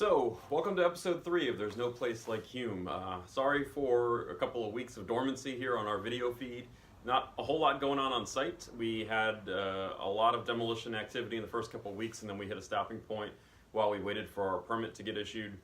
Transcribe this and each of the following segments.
So, welcome to episode 3 of There's No Place Like Hume. Sorry for a couple of weeks of dormancy here on our video feed. Not a whole lot going on site. We had a lot of demolition activity in the first couple of weeks, and then we hit a stopping point while we waited for our permit to get issued.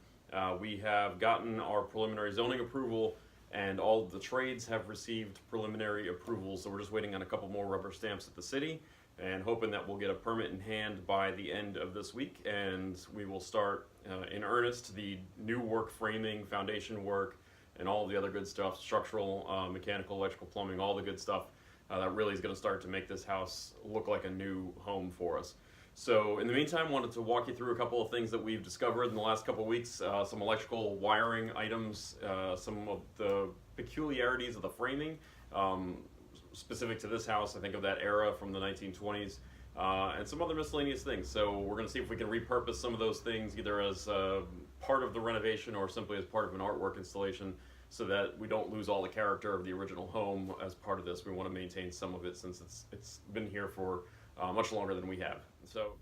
We have gotten our preliminary zoning approval, and all of the trades have received preliminary approval, so we're just waiting on a couple more rubber stamps at the city and hoping that we'll get a permit in hand by the end of this week, and we will start in earnest the new work, framing, foundation work, and all of the other good stuff, structural, mechanical, electrical, plumbing, all the good stuff that really is going to start to make this house look like a new home for us. So in the meantime, wanted to walk you through a couple of things that we've discovered in the last couple of weeks, some electrical wiring items, some of the peculiarities of the framing, specific to this house. I think of that era from the 1920s, and some other miscellaneous things. So we're going to see if we can repurpose some of those things either as part of the renovation or simply as part of an artwork installation, so that we don't lose all the character of the original home as part of this. We want to maintain some of it since it's been here for much longer than we have. So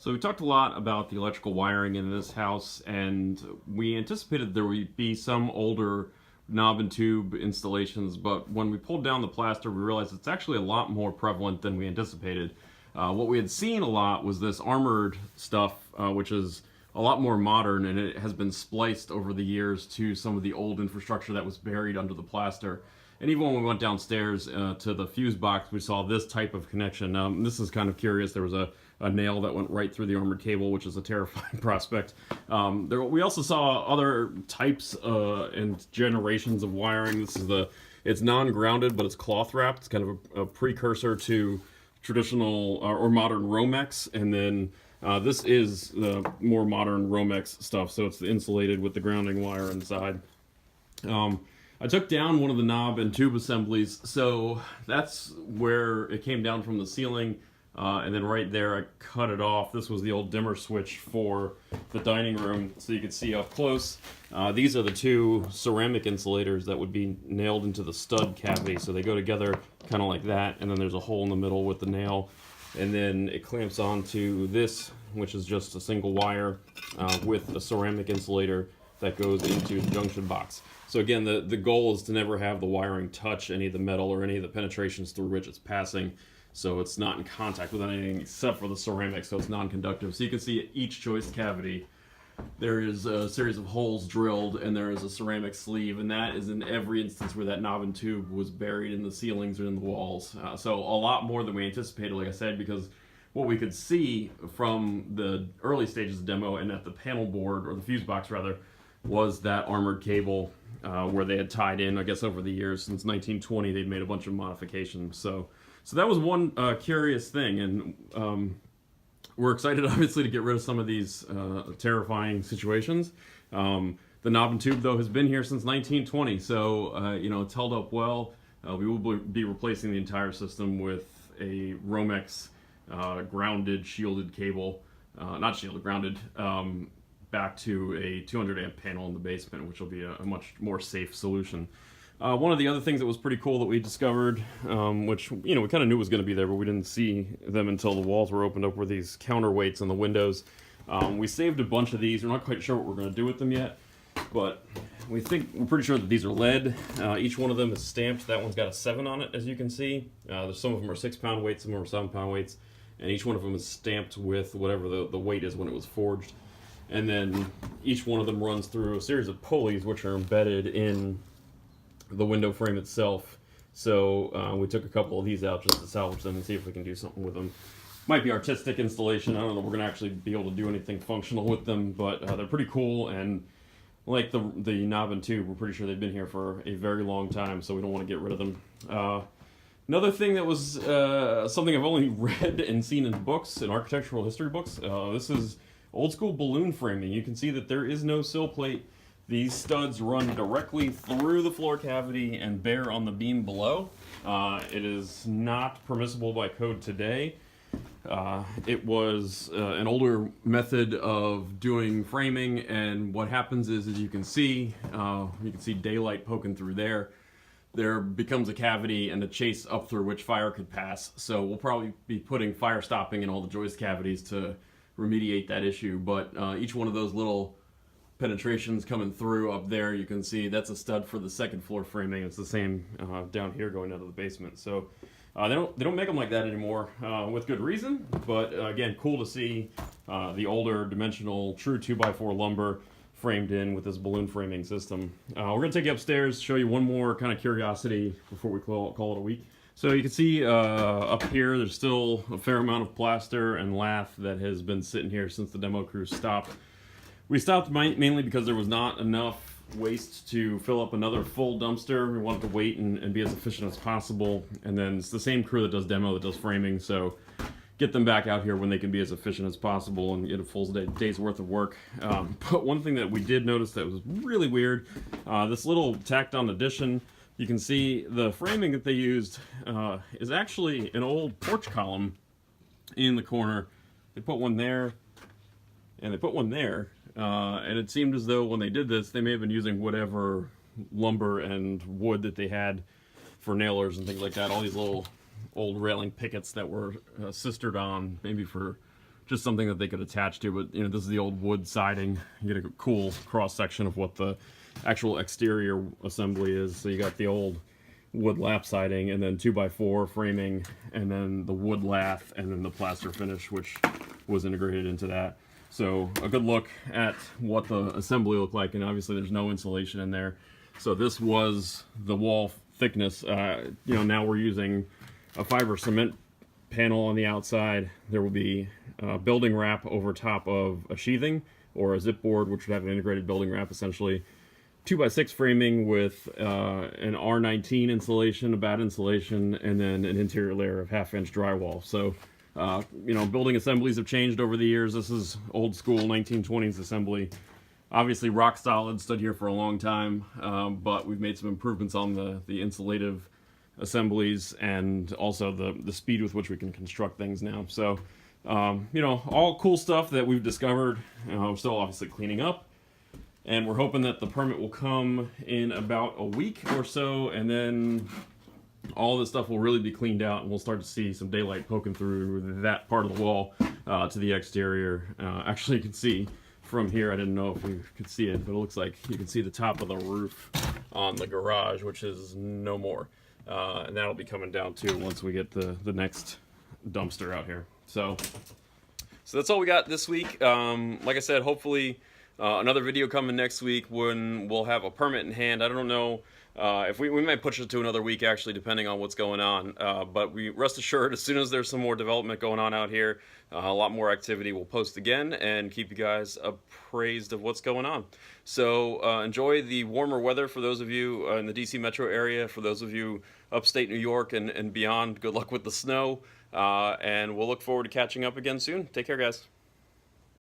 we talked a lot about the electrical wiring in this house, and we anticipated there would be some older knob and tube installations, but when we pulled down the plaster, we realized it's actually a lot more prevalent than we anticipated. What we had seen a lot was this armored stuff, which is a lot more modern, and it has been spliced over the years to some of the old infrastructure that was buried under the plaster. And even when we went downstairs to the fuse box, we saw this type of connection. This is kind of curious. There was a nail that went right through the armored cable, which is a terrifying prospect. We also saw other types and generations of wiring. It's non-grounded, but it's cloth wrapped. It's kind of a precursor to traditional or modern Romex. And then this is the more modern Romex stuff. So it's insulated with the grounding wire inside. I took down one of the knob and tube assemblies, so that's where it came down from the ceiling, and then right there I cut it off. This was the old dimmer switch for the dining room, so you can see up close. These are the two ceramic insulators that would be nailed into the stud cavity, so they go together kind of like that, and then there's a hole in the middle with the nail, and then it clamps onto this, which is just a single wire with a ceramic insulator that goes into the junction box. So again, the goal is to never have the wiring touch any of the metal or any of the penetrations through which it's passing, so it's not in contact with anything except for the ceramic, so it's non-conductive. So you can see at each joist cavity there is a series of holes drilled, and there is a ceramic sleeve, and that is in every instance where that knob and tube was buried in the ceilings or in the walls. So a lot more than we anticipated, like I said, because what we could see from the early stages of demo and at the panel board, or the fuse box rather, was that armored cable where they had tied in, I guess over the years, since 1920, they'd made a bunch of modifications. So that was one curious thing, and we're excited, obviously, to get rid of some of these terrifying situations. The knob and tube, though, has been here since 1920, so it's held up well. We will be replacing the entire system with a Romex grounded, shielded cable, not shielded, grounded, back to a 200 amp panel in the basement, which will be a much more safe solution. One of the other things that was pretty cool that we discovered, which we kind of knew was going to be there, but we didn't see them until the walls were opened up, were these counterweights on the windows. We saved a bunch of these. We're not quite sure what we're going to do with them yet, but we're pretty sure that these are lead. Each one of them is stamped. That one's got a 7 on it, as you can see. Some of them are 6-pound weights, some of them are 7-pound weights, and each one of them is stamped with whatever the weight is when it was forged. And then each one of them runs through a series of pulleys which are embedded in the window frame itself. So we took a couple of these out just to salvage them and see if we can do something with them. Might be artistic installation. I don't know if we're going to actually be able to do anything functional with them, but they're pretty cool, and like the knob and tube, we're pretty sure they've been here for a very long time, so we don't want to get rid of them. Another thing that was something I've only read and seen in books, in architectural history books, this is old school balloon framing. You can see that there is no sill plate. These studs run directly through the floor cavity and bear on the beam below. It is not permissible by code today. It was an older method of doing framing, and what happens is, as you can see daylight poking through there. There becomes a cavity and a chase up through which fire could pass. So we'll probably be putting fire stopping in all the joist cavities to remediate that issue, but each one of those little penetrations coming through up there. You can see that's a stud for the second floor framing. It's the same down here going down to the basement. So they don't make them like that anymore, with good reason. But again, cool to see the older dimensional true 2x4 lumber framed in with this balloon framing system. We're gonna take you upstairs, show you one more kind of curiosity before we call it a week. So you can see up here, there's still a fair amount of plaster and lath that has been sitting here since the demo crew stopped. We stopped mainly because there was not enough waste to fill up another full dumpster. We wanted to wait and be as efficient as possible. And then it's the same crew that does demo, that does framing, so get them back out here when they can be as efficient as possible and get a full day's worth of work. But one thing that we did notice that was really weird, this little tacked on addition, you can see the framing that they used is actually an old porch column in the corner. They put one there, and they put one there. And it seemed as though when they did this, they may have been using whatever lumber and wood that they had for nailers and things like that. All these little old railing pickets that were sistered on, maybe for just something that they could attach to. But you know, this is the old wood siding. You get a cool cross section of what the actual exterior assembly is. So you got the old wood lap siding, and then 2x4 framing, and then the wood lath, and then the plaster finish, which was integrated into that. So a good look at what the assembly looked like, and obviously there's no insulation in there. So this was the wall thickness. You know, now we're using a fiber cement panel on the outside. There will be building wrap over top of a sheathing or a zip board, which would have an integrated building wrap essentially. 2x6 framing with an R19 insulation, a bad insulation, and then an interior layer of 1/2-inch drywall. So you know, building assemblies have changed over the years. This is old school 1920s assembly. Obviously rock solid, stood here for a long time, but we've made some improvements on the insulative assemblies and also the speed with which we can construct things now. So you know, all cool stuff that we've discovered. We're still obviously cleaning up, and we're hoping that the permit will come in about a week or so, and then all this stuff will really be cleaned out, and we'll start to see some daylight poking through that part of the wall to the exterior. Actually, you can see from here, I didn't know if you could see it, but it looks like you can see the top of the roof on the garage, which is no more. And that'll be coming down too once we get the next dumpster out here. So that's all we got this week. Like I said, hopefully another video coming next week when we'll have a permit in hand. I don't know if we might push it to another week, actually, depending on what's going on. But we rest assured, as soon as there's some more development going on out here, a lot more activity, we'll post again and keep you guys appraised of what's going on. So enjoy the warmer weather for those of you in the DC metro area. For those of you upstate New York and beyond, good luck with the snow. And we'll look forward to catching up again soon. Take care, guys.